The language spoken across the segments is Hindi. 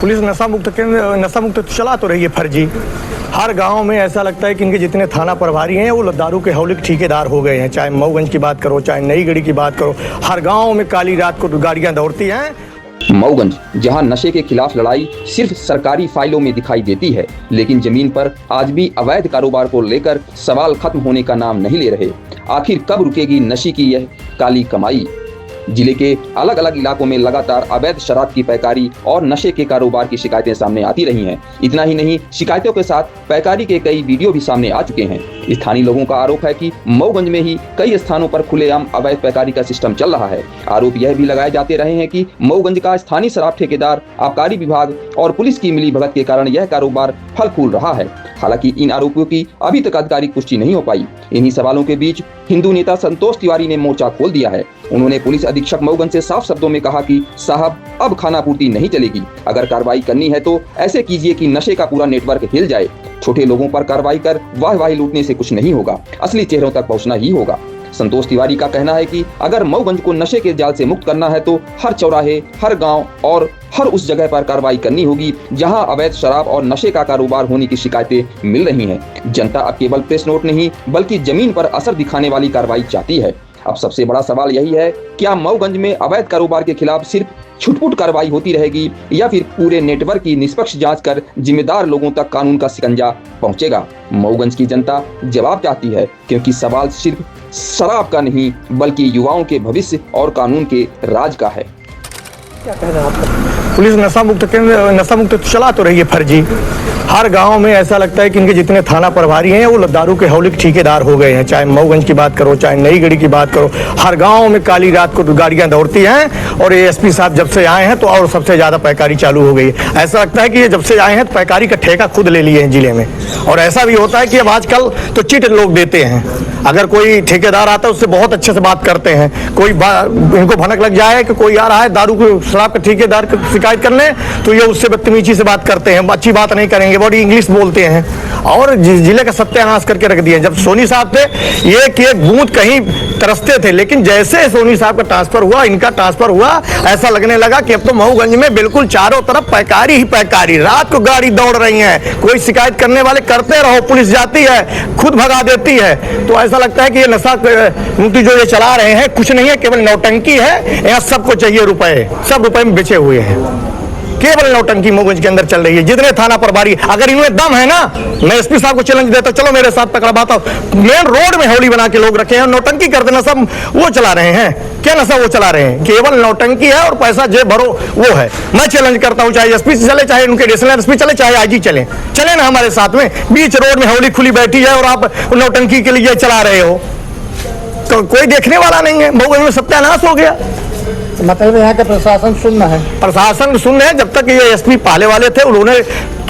पुलिस नशा मुक्त तो चला तो रही है फर्जी। हर गांव में ऐसा लगता है कि इनके जितने थाना प्रभारी हैं वो दारू के हौले के ठेकेदार हो गए हैं। चाहे मऊगंज की बात करो, चाहे नई गढ़ी की बात करो, हर गांव में काली रात को गाड़ियां दौड़ती हैं। मऊगंज, जहां नशे के खिलाफ लड़ाई सिर्फ सरकारी फाइलों में दिखाई देती है, लेकिन जमीन पर आज भी अवैध कारोबार को लेकर सवाल खत्म होने का नाम नहीं ले रहे। आखिर कब रुकेगी नशे की यह काली कमाई? जिले के अलग अलग इलाकों में लगातार अवैध शराब की पैकारी और नशे के कारोबार की शिकायतें सामने आती रही हैं। इतना ही नहीं, शिकायतों के साथ पैकारी के कई वीडियो भी सामने आ चुके हैं। स्थानीय लोगों का आरोप है कि मऊगंज में ही कई स्थानों पर खुलेआम अवैध पैकारी का सिस्टम चल रहा है। आरोप यह भी लगाए जाते रहे हैं कि मऊगंज का स्थानीय शराब ठेकेदार, आबकारी विभाग और पुलिस की मिलीभगत के कारण यह कारोबार फल फूल रहा है। हालांकि इन आरोपों की अभी तक आधिकारिक पुष्टि नहीं हो पाई। इन्हीं सवालों के बीच हिंदू नेता संतोष तिवारी ने मोर्चा खोल दिया है। उन्होंने पुलिस अधीक्षक मऊगंज से साफ शब्दों में कहा कि साहब, अब खानापूर्ति नहीं चलेगी। अगर कार्रवाई करनी है तो ऐसे कीजिए कि नशे का पूरा नेटवर्क हिल जाए। छोटे लोगों पर कार्रवाई कर वाहवाही लूटने से कुछ नहीं होगा, असली चेहरों तक पहुंचना ही होगा। संतोष तिवारी का कहना है कि अगर मऊगंज को नशे के जाल से मुक्त करना है तो हर चौराहे, हर गांव और हर उस जगह पर कार्रवाई करनी होगी जहां अवैध शराब और नशे का कारोबार होने की शिकायतें मिल रही हैं। जनता अब केवल प्रेस नोट नहीं बल्कि जमीन पर असर दिखाने वाली कार्रवाई चाहती है। अब सबसे बड़ा सवाल यही है, क्या मऊगंज में अवैध कारोबार के खिलाफ सिर्फ छुटपुट कार्रवाई होती रहेगी या फिर पूरे नेटवर्क की निष्पक्ष जांच कर जिम्मेदार लोगों तक कानून का शिकंजा पहुंचेगा? मऊगंज की जनता जवाब चाहती है, क्योंकि सवाल सिर्फ शराब का नहीं बल्कि युवाओं के भविष्य और कानून के राज का है। क्या कह रहे हैं आप? पुलिस नशा मुक्त तो चला तो रही है फर्जी। हर गांव में ऐसा लगता है कि इनके जितने थाना प्रभारी हैं वो दारू के हौले के ठेकेदार हो गए हैं। चाहे मऊगंज की बात करो, चाहे नई गढ़ी की बात करो, हर गांव में काली रात को गाड़ियां दौड़ती हैं। और एएसपी साहब जब से आए हैं तो और सबसे ज्यादा पैकारी चालू हो गई है। ऐसा लगता है कि ये जब से आए हैं तो पैकारी का ठेका खुद ले लिए हैं जिले में। और ऐसा भी होता है कि अब आजकल तो चिट लोग देते हैं। अगर कोई ठेकेदार आता है उससे बहुत अच्छे से बात करते हैं। कोई इनको भनक लग जाए कि कोई आ रहा है दारू को शराब का ठेकेदार की शिकायत करने, तो ये उससे बदतमीजी से बात करते हैं, अच्छी बात नहीं करेंगे, बड़ी इंग्लिश बोलते हैं और जिले का सत्यानाश करके रख दिया। जब सोनी साहब थे एक एक बूंद कहीं तरसते थे, लेकिन जैसे सोनी साहब का ट्रांसफर हुआ, इनका ट्रांसफर हुआ, ऐसा लगने लगा कि अब तो मऊगंज में बिल्कुल चारों तरफ पैकारी ही पैकारी। रात को गाड़ी दौड़ रही है, कोई शिकायत करने वाले करते रहो, पुलिस जाती है, खुद भगा देती है। तो ऐसा लगता है कि ये नशा मुक्ति जो ये चला रहे हैं कुछ नहीं है, केवल नौटंकी है। यहाँ सबको चाहिए रुपए, सब रुपए में बिछे हुए हैं। केवल नौटंकी मऊगंज के अंदर चल रही है। जितने थाना प्रभारी, अगर इनमें दम है ना, मैं एसपी साहब को चैलेंज देता, चलो मेरे साथ पकड़वाता हूं। मेन रोड में हौली बना के लोग रखे हैं, नौटंकी करते ना, सब वो चला रहे हैं। क्या नशा वो चला रहे हैं? केवल नौटंकी है और पैसा जेब भरो वो है। मैं चैलेंज करता हूं, चाहे एसपी चले, चाहे उनके एडिशनल एसपी चले, चाहे आईजी चले ना हमारे साथ में। बीच रोड में हौली खुली बैठी है और आप नौटंकी के लिए चला रहे हो, तो कोई देखने वाला नहीं है। मऊगंज में सत्यानाश हो गया। मतलब यहाँ का प्रशासन सुनना है, प्रशासन सुन है। जब तक ये एसपी पाले वाले थे उन्होंने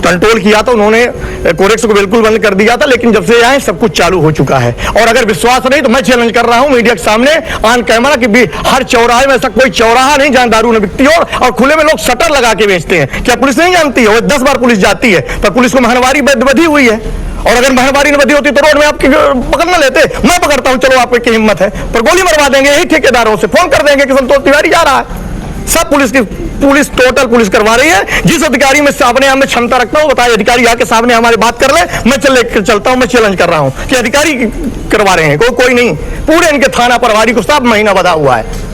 कंट्रोल किया था, उन्होंने कोरेक्स को बिल्कुल बंद कर दिया था, लेकिन जब से आए सब कुछ चालू हो चुका है। और अगर विश्वास नहीं तो मैं चैलेंज कर रहा हूं मीडिया के सामने ऑन कैमरा कि हर चौराहे में ऐसा कोई चौराहा नहीं जहां दारू न बिकती हो और खुले में लोग शटर लगा के बेचते हैं। क्या पुलिस नहीं जानती है? 10 बार पुलिस जाती है, पर पुलिस को महनवारी बधी हुई है। और अगर महनवारी न बधी होती तो रोड में आपकी पकड़ न लेते। मैं पकड़ता हूं, चलो आपकी हिम्मत है, पर गोली मरवा देंगे। यही ठेकेदारों से फोन कर देंगे कि संतोष तिवारी जा रहा है। सब पुलिस टोटल पुलिस करवा रही है। जिस अधिकारी में सामने हमें क्षमता रखता हूं बताइए, अधिकारी आके सामने हमारी बात कर ले, मैं चलता हूं। मैं चैलेंज कर रहा हूं कि अधिकारी करवा रहे हैं, कोई नहीं। पूरे इनके थाना प्रभारी को सब महीना बधा हुआ है।